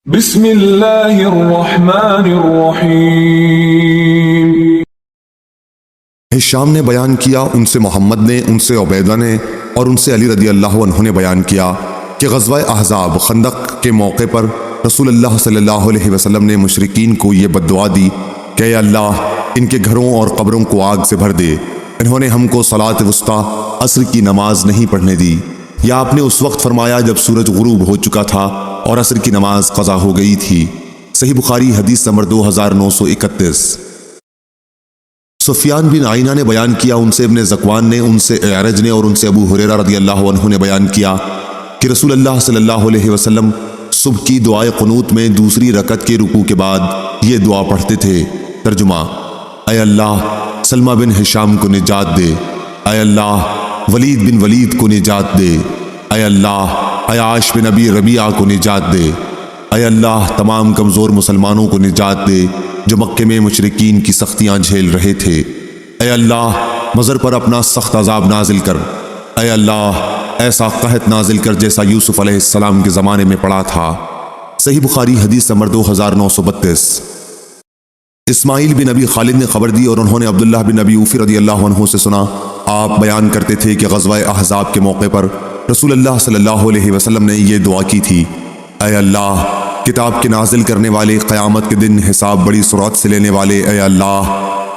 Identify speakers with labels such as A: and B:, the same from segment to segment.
A: بسم اللہ الرحمن الرحیم۔
B: ہشام نے بیان کیا، ان سے محمد نے، ان سے عبیدہ نے اور ان سے علی رضی اللہ عنہ نے بیان کیا کہ غزوہ احزاب خندق کے موقع پر رسول اللہ صلی اللہ علیہ وسلم نے مشرکین کو یہ بد دعا دی کہ اے اللہ ان کے گھروں اور قبروں کو آگ سے بھر دے، انہوں نے ہم کو صلاۃ وسطیٰ عصر کی نماز نہیں پڑھنے دی۔ یا آپ نے اس وقت فرمایا جب سورج غروب ہو چکا تھا اور عصر کی نماز قضا ہو گئی تھی۔ صحیح بخاری حدیث نمبر 2931۔ سفیان بن عینہ نے بیان کیا، ان سے ابن ذکوان نے، ان سے اعرج نے اور ان سے ابو ہریرہ رضی اللہ عنہ نے بیان کیا کہ رسول اللہ صلی اللہ علیہ وسلم صبح کی دعائے قنوت میں دوسری رکعت کے رکوع کے بعد یہ دعا پڑھتے تھے۔ ترجمہ: اے اللہ سلمہ بن ہشام کو نجات دے، اے اللہ ولید بن ولید کو نجات دے، اے اللہ عیاش بن ابی ربیعہ کو نجات دے، اے اللہ تمام کمزور مسلمانوں کو نجات دے جو مکے میں مشرکین کی سختیاں جھیل رہے تھے۔ اے اللہ مضر پر اپنا سخت عذاب نازل کر، اے اللہ ایسا قحط نازل کر جیسا یوسف علیہ السلام کے زمانے میں پڑا تھا۔ صحیح بخاری حدیث نمبر 2932۔ اسماعیل بن ابی خالد نے خبر دی اور انہوں نے عبداللہ بن ابی اوفی رضی اللہ عنہ سے سنا، آپ بیان کرتے تھے کہ غزوہ احزاب کے موقع پر رسول اللہ صلی اللہ علیہ وسلم نے یہ دعا کی تھی: اے اللہ کتاب کے نازل کرنے والے، قیامت کے دن حساب بڑی سرعت سے لینے والے، اے اللہ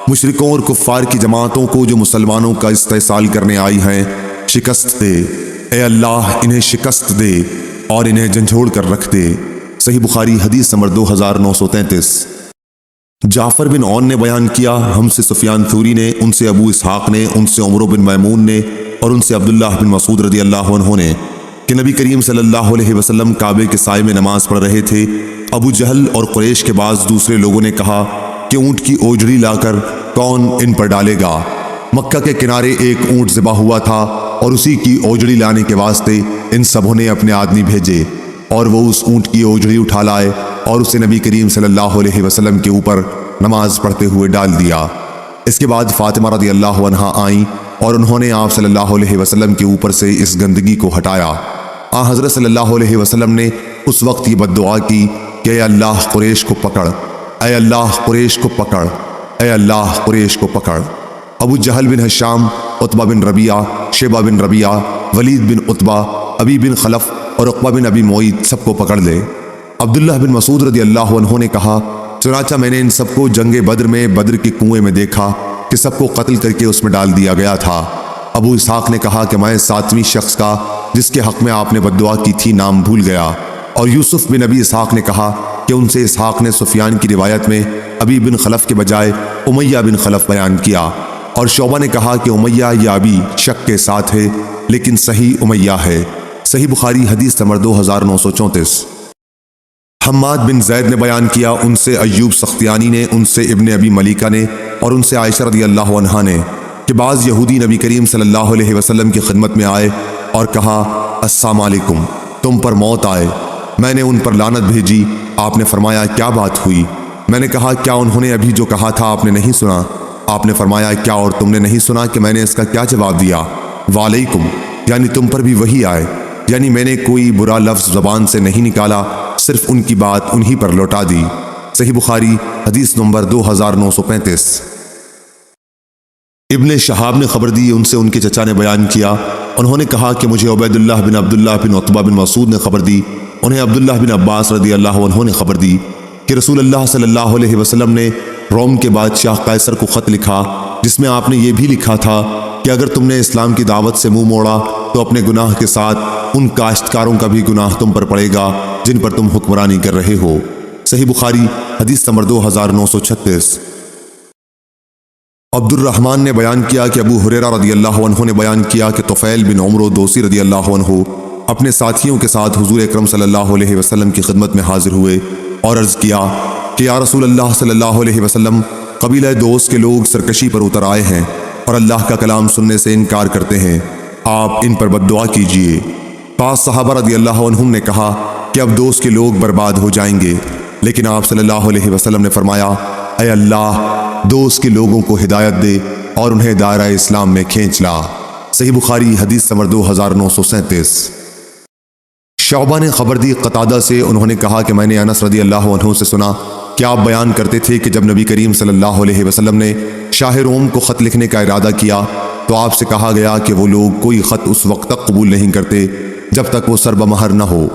B: مشرکوں اور کفار کی جماعتوں کو جو مسلمانوں کا استحصال کرنے آئی ہیں شکست دے، اے اللہ انہیں شکست دے اور انہیں جھنجھوڑ کر رکھ دے۔ صحیح بخاری حدیث نمبر 2933۔ جعفر بن عون نے بیان کیا، ہم سے سفیان ثوری نے، ان سے ابو اسحاق نے، ان سے عمرو بن میمون نے اور ان سے عبداللہ بن مسعود رضی اللہ عنہ نے کہ نبی کریم صلی اللہ علیہ وسلم کعبے کے سائے میں نماز پڑھ رہے تھے۔ ابو جہل اور قریش کے بعض دوسرے لوگوں نے کہا کہ اونٹ کی اوجڑی لا کر کون ان پر ڈالے گا؟ مکہ کے کنارے ایک اونٹ ذبح ہوا تھا اور اسی کی اوجڑی لانے کے واسطے ان سبوں نے اپنے آدمی بھیجے اور وہ اس اونٹ کی اوجڑی اٹھا لائے اور اسے نبی کریم صلی اللہ علیہ وسلم کے اوپر نماز پڑھتے ہوئے ڈال دیا۔ اس کے بعد فاطمہ رضی اللہ عنہا آئیں اور انہوں نے آپ صلی اللہ علیہ وسلم کے اوپر سے اس گندگی کو ہٹایا۔ حضرت صلی اللہ علیہ وسلم نے اس وقت یہ بد دعا کی کہ اے اللہ قریش کو پکڑ، اے اللہ قریش کو پکڑ، اے اللہ قریش کو پکڑ۔ ابو جہل بن ہشام، عتبہ بن ربیعہ، شیبہ بن ربیعہ، ولید بن عتبہ، ابی بن خلف اور عقبہ بن ابی معیط سب کو پکڑ لے۔ عبداللہ بن مسعود رضی اللہ عنہ نے کہا، چنانچہ میں نے ان سب کو جنگ بدر میں بدر کے کنویں میں دیکھا کہ سب کو قتل کر کے اس میں ڈال دیا گیا تھا۔ ابو اسحاق نے کہا کہ میں 7ویں شخص کا جس کے حق میں آپ نے بد دعا کی تھی نام بھول گیا، اور یوسف بن ابی اسحاق نے کہا کہ ان سے اسحاق نے سفیان کی روایت میں ابی بن خلف کے بجائے امیہ بن خلف بیان کیا، اور شعبہ نے کہا کہ امیہ یا ابی شک کے ساتھ ہے لیکن صحیح امیہ ہے۔ صحیح بخاری حدیث نمبر 2934۔ حماد بن زید نے بیان کیا، ان سے ایوب سختیانی نے، ان سے ابن ابی ملیکہ نے اور ان سے عائشہ رضی اللہ عنہا نے کہ بعض یہودی نبی کریم صلی اللہ علیہ وسلم کی خدمت میں آئے اور کہا، السلام علیکم، تم پر موت آئے۔ میں نے ان پر لعنت بھیجی۔ آپ نے فرمایا کیا بات ہوئی؟ میں نے کہا کیا انہوں نے ابھی جو کہا تھا آپ نے نہیں سنا؟ آپ نے فرمایا کیا اور تم نے نہیں سنا کہ میں نے اس کا کیا جواب دیا؟ وعلیکم، یعنی تم پر بھی وہی آئے، یعنی میں نے کوئی برا لفظ زبان سے نہیں نکالا، صرف ان کی بات انہی پر لوٹا دی۔ صحیح بخاری حدیث نمبر 2935۔ ابن شہاب نے خبر دی، ان سے ان کے چچا نے بیان کیا، انہوں نے کہا کہ مجھے عبیداللہ بن عبداللہ بن عتبہ بن مسعود نے خبر دی، انہیں عبداللہ بن عباس رضی اللہ عنہ نے خبر دی کہ رسول اللہ صلی اللہ علیہ وسلم نے روم کے بادشاہ قیصر کو خط لکھا جس میں آپ نے یہ بھی لکھا تھا کہ اگر تم نے اسلام کی دعوت سے منہ موڑا تو اپنے گناہ کے ساتھ ان کاشتکاروں کا بھی گناہ تم پر پڑے گا جن پر تم حکمرانی کر رہے ہو۔ صحیح بخاری حدیث نمبر 2936۔ عبد الرحمن نے بیان کیا کہ ابو ہریرہ رضی اللہ عنہ نے بیان کیا کہ طفیل بن عمرو دوسی رضی اللہ عنہ اپنے ساتھیوں کے ساتھ حضور اکرم صلی اللہ علیہ وسلم کی خدمت میں حاضر ہوئے اور عرض کیا کہ یا رسول اللہ صلی اللہ علیہ وسلم، قبیلہ دوست کے لوگ سرکشی پر اتر آئے ہیں اور اللہ کا کلام سننے سے انکار کرتے ہیں، آپ ان پر بد دعا کیجئے۔ پاس صحابہ رضی اللہ عنہم نے کہا کہ اب دوست کے لوگ برباد ہو جائیں گے، لیکن آپ صلی اللہ علیہ وسلم نے فرمایا، اے اللہ دوست کے لوگوں کو ہدایت دے اور انہیں دائرہ اسلام میں کھینچ لا۔ صحیح بخاری حدیث نمبر 2937۔ شعبہ نے خبر دی قتادہ سے، انہوں نے کہا کہ میں نے انس رضی اللہ عنہ سے سنا کہ آپ بیان کرتے تھے کہ جب نبی کریم صلی اللہ علیہ وسلم نے شاہ روم کو خط لکھنے کا ارادہ کیا تو آپ سے کہا گیا کہ وہ لوگ کوئی خط اس وقت تک قبول نہیں کرتے جب تک وہ سر بمہر نہ ہو۔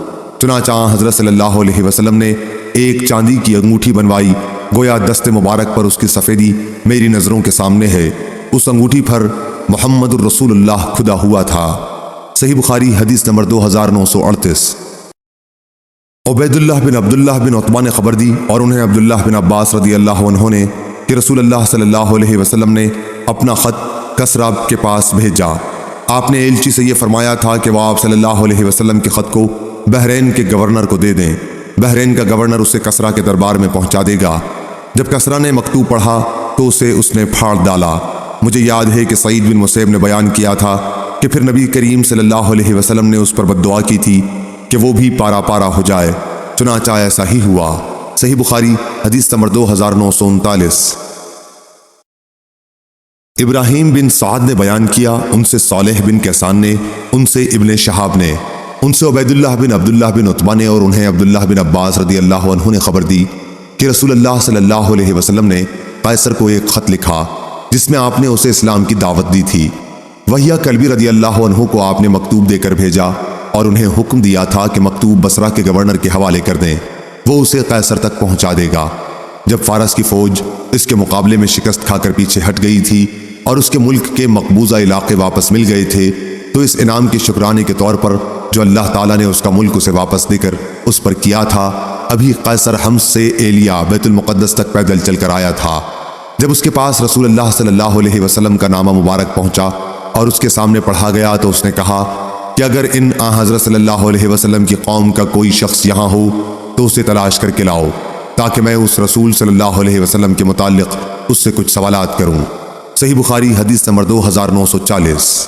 B: چنانچہ حضرت صلی اللہ علیہ وسلم نے ایک چاندی کی انگوٹھی بنوائی، گویا دست مبارک پر اس کی سفیدی میری نظروں کے سامنے ہے۔ اس انگوٹھی پر محمد الرسول اللہ کھدا ہوا تھا۔ صحیح بخاری حدیث نمبر 2938۔ عبید اللہ بن عبداللہ بن عتبہ نے خبر دی اور انہیں عبداللہ بن عباس رضی اللہ عنہ نے کہ رسول اللہ صلی اللہ علیہ وسلم نے اپنا خط کسرا کے پاس بھیجا۔ آپ نے ایلچی سے یہ فرمایا تھا کہ وہ آپ صلی اللہ علیہ وسلم کے خط کو بحرین کے گورنر کو دے دیں۔ بحرین کا گورنر اسے کسرا کے دربار میں پہنچا دے گا۔ جب کسرا نے مکتوب پڑھا تو اسے اس نے پھاڑ ڈالا۔ مجھے یاد ہے کہ سعید بن مسیب نے بیان کیا تھا کہ پھر نبی کریم صلی اللہ علیہ وسلم نے اس پر بددعا کی تھی کہ وہ بھی پارا پارا ہو جائے، چنانچہ ایسا ہی ہوا۔ صحیح بخاری حدیث نمبر 2939۔ ابراہیم بن سعد نے بیان کیا، ان سے صالح بن کیسان نے، ان سے ابن شہاب نے، ان سے عبید اللہ بن عبداللہ بن عتبہ نے اور انہیں عبداللہ بن عباس رضی اللہ عنہ نے خبر دی کہ رسول اللہ صلی اللہ علیہ وسلم نے قیصر کو ایک خط لکھا جس میں آپ نے اسے اسلام کی دعوت دی تھی۔ وہیہ کلبی رضی اللہ عنہ کو آپ نے مکتوب دے کر بھیجا اور انہیں حکم دیا تھا کہ مکتوب بصرہ کے گورنر کے حوالے کر دیں، وہ اسے قیصر تک پہنچا دے گا۔ جب فارس کی فوج اس کے مقابلے میں شکست کھا کر پیچھے ہٹ گئی تھی اور اس کے ملک کے مقبوضہ علاقے واپس مل گئے تھے تو اس انعام کے شکرانے کے طور پر جو اللہ تعالیٰ نے اس کا ملک اسے واپس دے کر اس پر کیا تھا، ابھی قیصر حمص سے ایلیا بیت المقدس تک پیدل چل کر آیا تھا۔ جب اس کے پاس رسول اللہ صلی اللہ علیہ وسلم کا نامہ مبارک پہنچا اور اس کے سامنے پڑھا گیا تو اس نے کہا کہ اگر ان حضرت صلی اللہ علیہ وسلم کی قوم کا کوئی شخص یہاں ہو تو اسے تلاش کر کے لاؤ تاکہ میں اس رسول صلی اللہ علیہ وسلم کے متعلق اس سے کچھ سوالات کروں۔ صحیح بخاری حدیث نمبر 2940۔